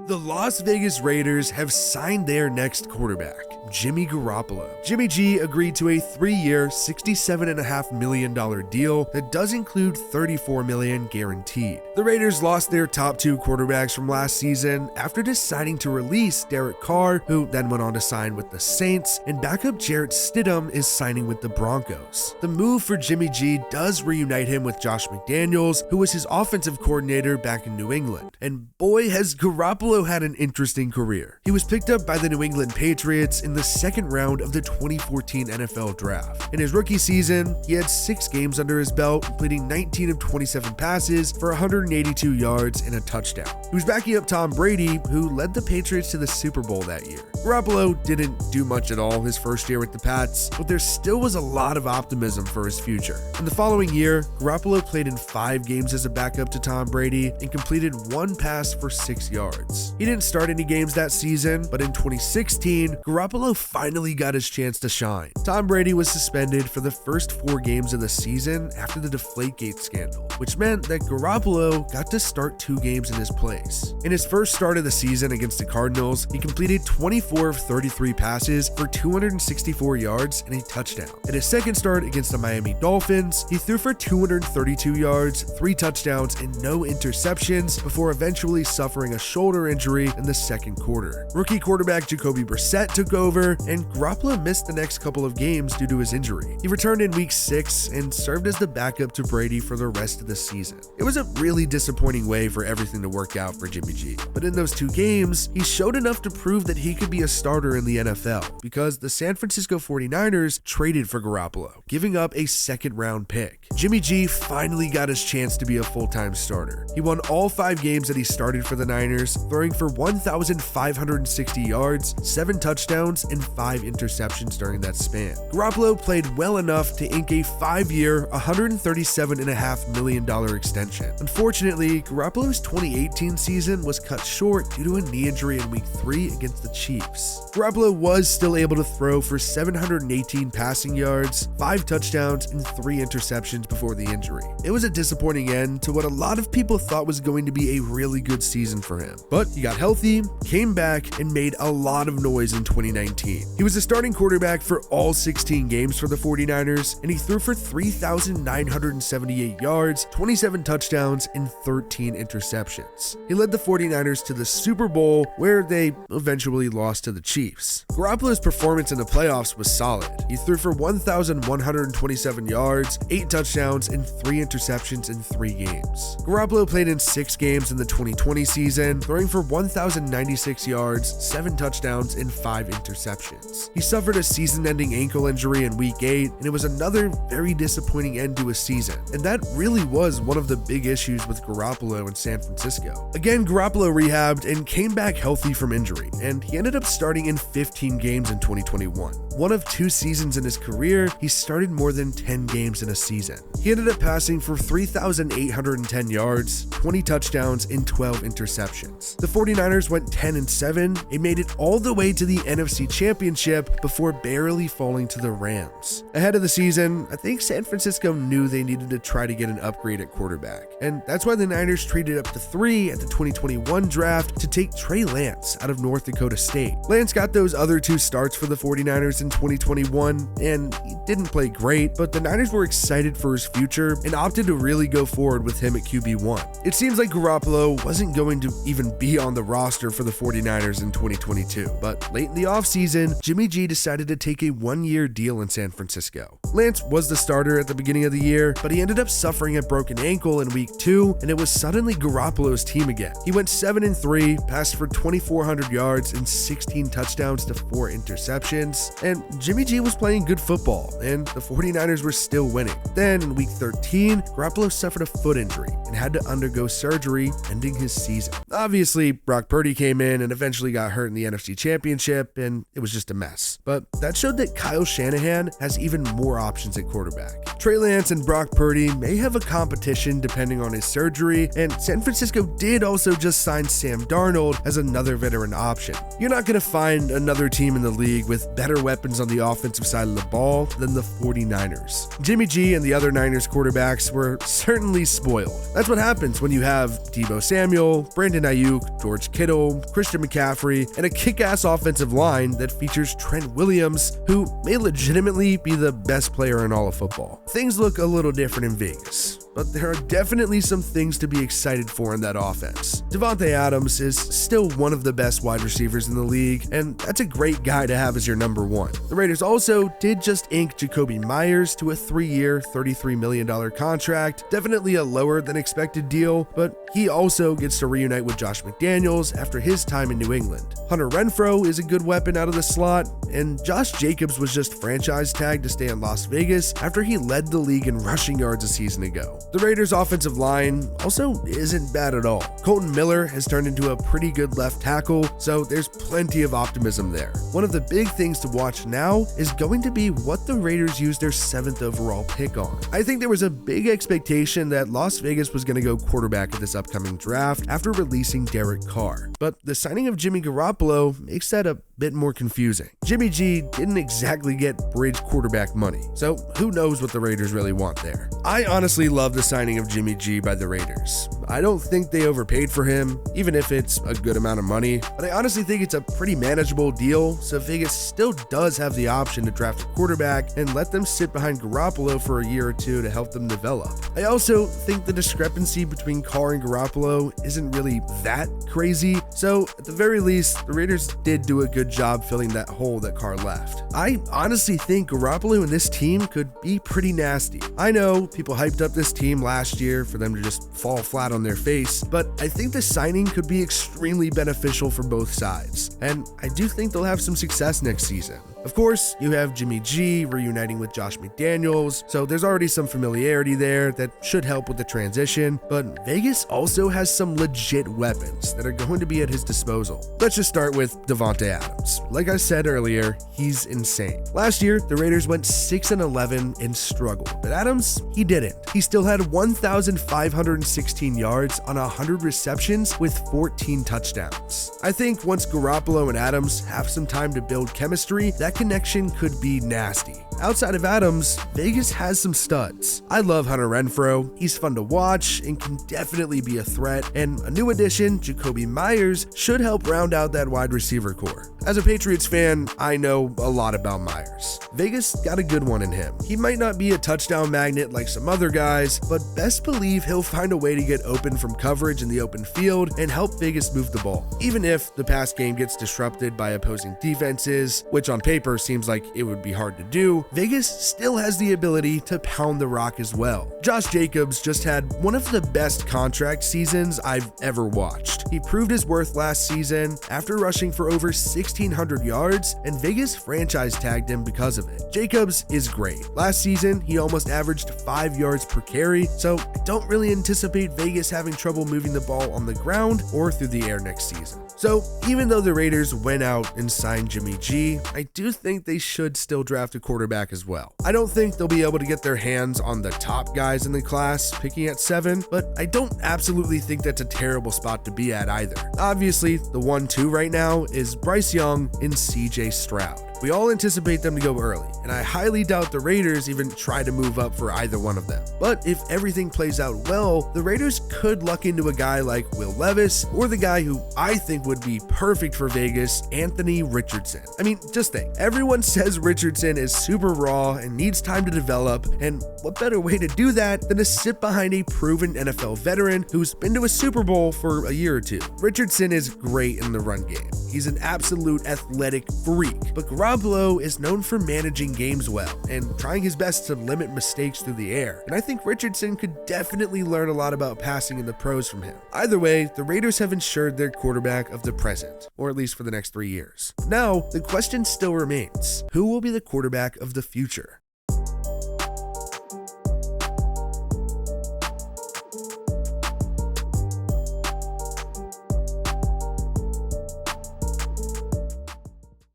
The Las Vegas Raiders have signed their next quarterback, Jimmy Garoppolo. Jimmy G agreed to a 3-year, $67.5 million deal that does include $34 million guaranteed. The Raiders lost their top 2 quarterbacks from last season after deciding to release Derek Carr, who then went on to sign with the Saints, and backup Jarrett Stidham is signing with the Broncos. The move for Jimmy G does reunite him with Josh McDaniels, who was his offensive coordinator back in New England. And boy, has Garoppolo had an interesting career. He was picked up by the New England Patriots in the second round of the 2014 NFL Draft. In his rookie season, he had 6 games under his belt, completing 19 of 27 passes for 182 yards and a touchdown. He was backing up Tom Brady, who led the Patriots to the Super Bowl that year. Garoppolo didn't do much at all his first year with the Pats, but there still was a lot of optimism for his future. In the following year, Garoppolo played in 5 games as a backup to Tom Brady and completed 1 pass for 6 yards. He didn't start any games that season, but in 2016, Garoppolo finally got his chance to shine. Tom Brady was suspended for the first 4 games of the season after the Deflategate scandal, which meant that Garoppolo got to start 2 games in his place. In his first start of the season against the Cardinals, he completed 24 of 33 passes for 264 yards and a touchdown. In his second start against the Miami Dolphins, he threw for 232 yards, 3 touchdowns, and no interceptions before eventually suffering a shoulder injury in the second quarter. Rookie quarterback Jacoby Brissett took over, and Garoppolo missed the next couple of games due to his injury. He returned in week 6 and served as the backup to Brady for the rest of the season. It was a really disappointing way for everything to work out for Jimmy G, but in those 2 games, he showed enough to prove that he could be a starter in the NFL because the San Francisco 49ers traded for Garoppolo, giving up a second-round pick. Jimmy G finally got his chance to be a full-time starter. He won all 5 games that he started for the Niners, throwing for 1,560 yards, 7 touchdowns, and 5 interceptions during that span. Garoppolo played well enough to ink a 5-year, $137.5 million extension. Unfortunately, Garoppolo's 2018 season was cut short due to a knee injury in week 3 against the Chiefs. Garoppolo was still able to throw for 718 passing yards, 5 touchdowns, and 3 interceptions before the injury. It was a disappointing end to what a lot of people thought was going to be a really good season for him. But he got healthy, came back, and made a lot of noise in 2019. He was the starting quarterback for all 16 games for the 49ers, and he threw for 3,978 yards, 27 touchdowns, and 13 interceptions. He led the 49ers to the Super Bowl, where they eventually lost to the Chiefs. Garoppolo's performance in the playoffs was solid. He threw for 1,127 yards, 8 touchdowns, and 3 interceptions in 3 games. Garoppolo played in 6 games in the 2020 season, throwing for 1,096 yards, 7 touchdowns, and 5 interceptions. He suffered a season-ending ankle injury in week 8, and it was another very disappointing end to a season. And that really was one of the big issues with Garoppolo in San Francisco. Again, Garoppolo rehabbed and came back healthy from injury, and he ended up starting in 15 games in 2021. One of 2 seasons in his career, he started more than 10 games in a season. He ended up passing for 3,810 yards, 20 touchdowns, and 12 interceptions. The 49ers went 10-7 and made it all the way to the NFC Championship before barely falling to the Rams. Ahead of the season, I think San Francisco knew they needed to try to get an upgrade at quarterback, and that's why the Niners traded up to 3 at the 2021 draft to take Trey Lance out of North Dakota State. Lance got those other 2 starts for the 49ers in 2021, and he didn't play great, but the Niners were excited for his future and opted to really go forward with him at QB1. It seems like Garoppolo wasn't going to even be on the roster for the 49ers in 2022, but late in the offseason, Jimmy G decided to take a 1-year deal in San Francisco. Lance was the starter at the beginning of the year, but he ended up suffering a broken ankle in week 2, and it was suddenly Garoppolo's team again. He went 7-3, passed for 2,400 yards and 16 touchdowns to 4 interceptions, and Jimmy G was playing good football, and the 49ers were still winning. Then in week 13, Garoppolo suffered a foot injury and had to undergo surgery, ending his season. Obviously, Brock Purdy came in and eventually got hurt in the NFC Championship, and it was just a mess. But that showed that Kyle Shanahan has even more options at quarterback. Trey Lance and Brock Purdy may have a competition depending on his surgery, and San Francisco did also just sign Sam Darnold as another veteran option. You're not going to find another team in the league with better weapons on the offensive side of the ball than the 49ers. Jimmy G and the other Niners quarterbacks were certainly spoiled. That's what happens when you have Deebo Samuel, Brandon Ayuk, George Kittle, Christian McCaffrey, and a kick-ass offensive line that features Trent Williams, who may legitimately be the best player in all of football. Things look a little different in Vegas, but there are definitely some things to be excited for in that offense. Davante Adams is still one of the best wide receivers in the league, and that's a great guy to have as your number one. The Raiders also did just ink Jacoby Myers to a 3-year, $33 million contract. Definitely a lower than expected deal, but he also gets to reunite with Josh McDaniels after his time in New England. Hunter Renfrow is a good weapon out of the slot, and Josh Jacobs was just franchise tagged to stay in Las Vegas after he led the league in rushing yards a season ago. The Raiders' offensive line also isn't bad at all. Colton Miller has turned into a pretty good left tackle, so there's plenty of optimism there. One of the big things to watch now is going to be what the Raiders use their 7th overall pick on. I think there was a big expectation that Las Vegas was going to go quarterback at this upcoming draft after releasing Derek Carr, but the signing of Jimmy Garoppolo makes that a bit more confusing. Jimmy G didn't exactly get bridge quarterback money, so who knows what the Raiders really want there. I honestly love the signing of Jimmy G by the Raiders. I don't think they overpaid for him, even if it's a good amount of money, but I honestly think it's a pretty manageable deal, so Vegas still does have the option to draft a quarterback and let them sit behind Garoppolo for a year or two to help them develop. I also think the discrepancy between Carr and Garoppolo isn't really that crazy, so at the very least, the Raiders did do a good job filling that hole that Carr left. I honestly think Garoppolo and this team could be pretty nasty. I know people hyped up this team last year for them to just fall flat on their face, but I think the signing could be extremely beneficial for both sides, and I do think they'll have some success next season. Of course, you have Jimmy G reuniting with Josh McDaniels, so there's already some familiarity there that should help with the transition, but Vegas also has some legit weapons that are going to be at his disposal. Let's just start with Davante Adams. Like I said earlier, he's insane. Last year, the Raiders went 6-11 and struggled, but Adams, he didn't. He still had 1,516 yards on 100 receptions with 14 touchdowns. I think once Garoppolo and Adams have some time to build chemistry, that connection could be nasty. Outside of Adams, Vegas has some studs. I love Hunter Renfrow. He's fun to watch and can definitely be a threat, and a new addition, Jacoby Myers, should help round out that wide receiver core. As a Patriots fan, I know a lot about Myers. Vegas got a good one in him. He might not be a touchdown magnet like some other guys, but best believe he'll find a way to get open from coverage in the open field and help Vegas move the ball. Even if the pass game gets disrupted by opposing defenses, which on paper seems like it would be hard to do, Vegas still has the ability to pound the rock as well. Josh Jacobs just had one of the best contract seasons I've ever watched. He proved his worth last season after rushing for over 1,600 yards, and Vegas franchise tagged him because of it. Jacobs is great. Last season, he almost averaged 5 yards per carry, so I don't really anticipate Vegas having trouble moving the ball on the ground or through the air next season. So even though the Raiders went out and signed Jimmy G, I do think they should still draft a quarterback as well. I don't think they'll be able to get their hands on the top guys in the class, picking at 7, but I don't absolutely think that's a terrible spot to be at either. Obviously, the 1-2 right now is Bryce Young and CJ Stroud. We all anticipate them to go early, and I highly doubt the Raiders even try to move up for either one of them. But if everything plays out well, the Raiders could luck into a guy like Will Levis, or the guy who I think would be perfect for Vegas, Anthony Richardson. I mean, just think, everyone says Richardson is super raw and needs time to develop, and what better way to do that than to sit behind a proven NFL veteran who's been to a Super Bowl for a year or two. Richardson is great in the run game. He's an absolute athletic freak, but Garoppolo is known for managing games well and trying his best to limit mistakes through the air, and I think Richardson could definitely learn a lot about passing in the pros from him. Either way, the Raiders have ensured their quarterback of the present, or at least for the next 3 years. Now, the question still remains, who will be the quarterback of the future?